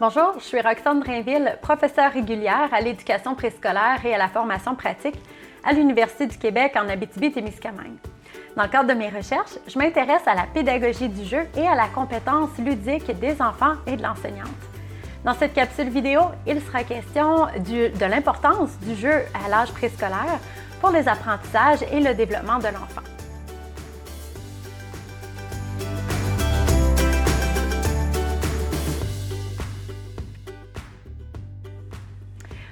Bonjour, je suis Roxane Drainville, professeure régulière à l'éducation préscolaire et à la formation pratique à l'Université du Québec en Abitibi-Témiscamingue. Dans le cadre de mes recherches, je m'intéresse à la pédagogie du jeu et à la compétence ludique des enfants et de l'enseignante. Dans cette capsule vidéo, il sera question de l'importance du jeu à l'âge préscolaire pour les apprentissages et le développement de l'enfant.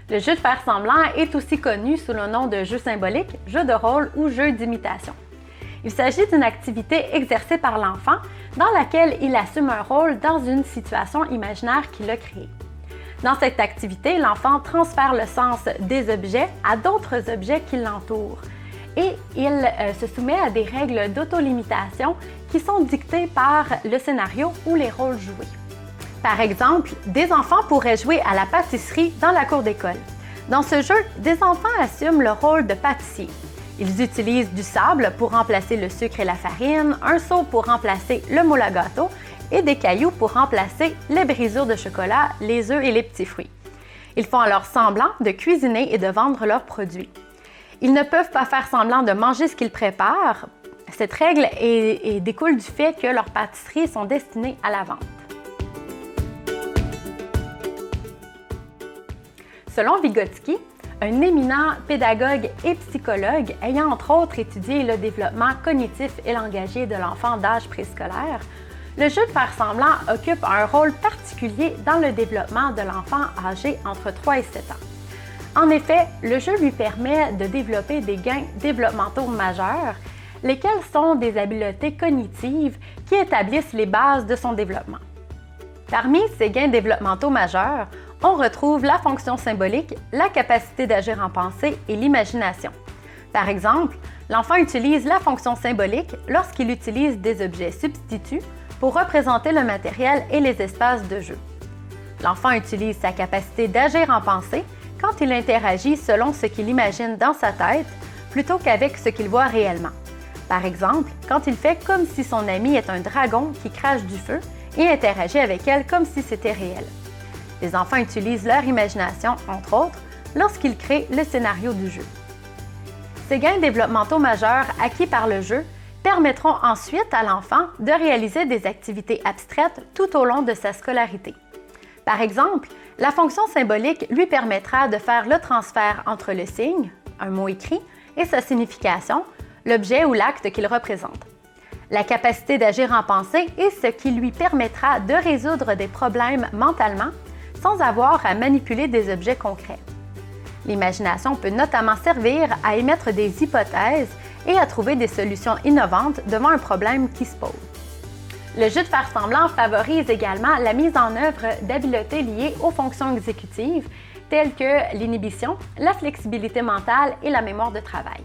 Le jeu de faire semblant est aussi connu sous le nom de jeu symbolique, jeu de rôle ou jeu d'imitation. Il s'agit d'une activité exercée par l'enfant dans laquelle il assume un rôle dans une situation imaginaire qu'il a créée. Dans cette activité, l'enfant transfère le sens des objets à d'autres objets qui l'entourent et il se soumet à des règles d'autolimitation qui sont dictées par le scénario ou les rôles joués. Par exemple, des enfants pourraient jouer à la pâtisserie dans la cour d'école. Dans ce jeu, des enfants assument le rôle de pâtissier. Ils utilisent du sable pour remplacer le sucre et la farine, un seau pour remplacer le moule à gâteau et des cailloux pour remplacer les brisures de chocolat, les œufs et les petits fruits. Ils font alors semblant de cuisiner et de vendre leurs produits. Ils ne peuvent pas faire semblant de manger ce qu'ils préparent. Cette règle découle du fait que leurs pâtisseries sont destinées à la vente. Selon Vygotsky, un éminent pédagogue et psychologue ayant entre autres étudié le développement cognitif et langagier de l'enfant d'âge préscolaire, le jeu de faire semblant occupe un rôle particulier dans le développement de l'enfant âgé entre 3 et 7 ans. En effet, le jeu lui permet de développer des gains développementaux majeurs, lesquels sont des habiletés cognitives qui établissent les bases de son développement. Parmi ces gains développementaux majeurs, on retrouve la fonction symbolique, la capacité d'agir en pensée et l'imagination. Par exemple, l'enfant utilise la fonction symbolique lorsqu'il utilise des objets substituts pour représenter le matériel et les espaces de jeu. L'enfant utilise sa capacité d'agir en pensée quand il interagit selon ce qu'il imagine dans sa tête plutôt qu'avec ce qu'il voit réellement. Par exemple, quand il fait comme si son ami est un dragon qui crache du feu et interagit avec elle comme si c'était réel. Les enfants utilisent leur imagination, entre autres, lorsqu'ils créent le scénario du jeu. Ces gains développementaux majeurs acquis par le jeu permettront ensuite à l'enfant de réaliser des activités abstraites tout au long de sa scolarité. Par exemple, la fonction symbolique lui permettra de faire le transfert entre le signe, un mot écrit, et sa signification, l'objet ou l'acte qu'il représente. La capacité d'agir en pensée est ce qui lui permettra de résoudre des problèmes mentalement sans avoir à manipuler des objets concrets. L'imagination peut notamment servir à émettre des hypothèses et à trouver des solutions innovantes devant un problème qui se pose. Le jeu de faire semblant favorise également la mise en œuvre d'habiletés liées aux fonctions exécutives telles que l'inhibition, la flexibilité mentale et la mémoire de travail.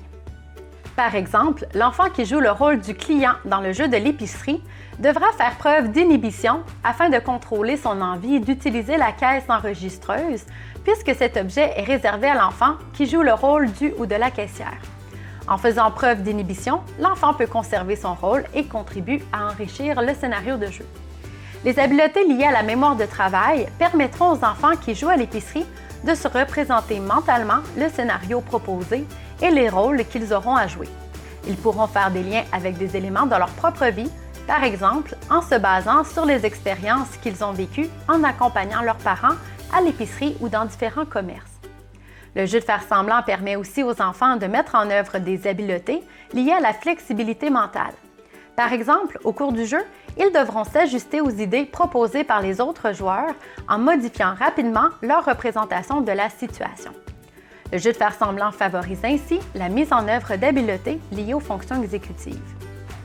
Par exemple, l'enfant qui joue le rôle du client dans le jeu de l'épicerie devra faire preuve d'inhibition afin de contrôler son envie d'utiliser la caisse enregistreuse, puisque cet objet est réservé à l'enfant qui joue le rôle du ou de la caissière. En faisant preuve d'inhibition, l'enfant peut conserver son rôle et contribue à enrichir le scénario de jeu. Les habiletés liées à la mémoire de travail permettront aux enfants qui jouent à l'épicerie de se représenter mentalement le scénario proposé et les rôles qu'ils auront à jouer. Ils pourront faire des liens avec des éléments de leur propre vie, par exemple en se basant sur les expériences qu'ils ont vécues en accompagnant leurs parents à l'épicerie ou dans différents commerces. Le jeu de faire semblant permet aussi aux enfants de mettre en œuvre des habiletés liées à la flexibilité mentale. Par exemple, au cours du jeu, ils devront s'ajuster aux idées proposées par les autres joueurs en modifiant rapidement leur représentation de la situation. Le jeu de faire semblant favorise ainsi la mise en œuvre d'habiletés liées aux fonctions exécutives.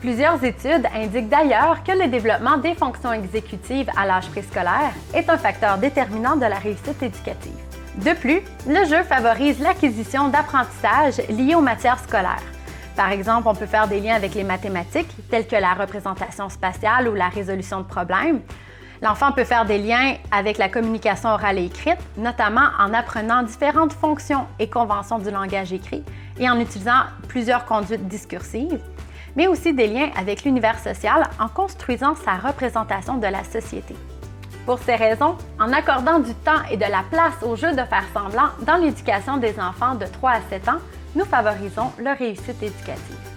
Plusieurs études indiquent d'ailleurs que le développement des fonctions exécutives à l'âge préscolaire est un facteur déterminant de la réussite éducative. De plus, le jeu favorise l'acquisition d'apprentissages liés aux matières scolaires. Par exemple, on peut faire des liens avec les mathématiques, telles que la représentation spatiale ou la résolution de problèmes. L'enfant peut faire des liens avec la communication orale et écrite, notamment en apprenant différentes fonctions et conventions du langage écrit et en utilisant plusieurs conduites discursives, mais aussi des liens avec l'univers social en construisant sa représentation de la société. Pour ces raisons, en accordant du temps et de la place au jeu de faire semblant dans l'éducation des enfants de 3 à 7 ans, nous favorisons leur réussite éducative.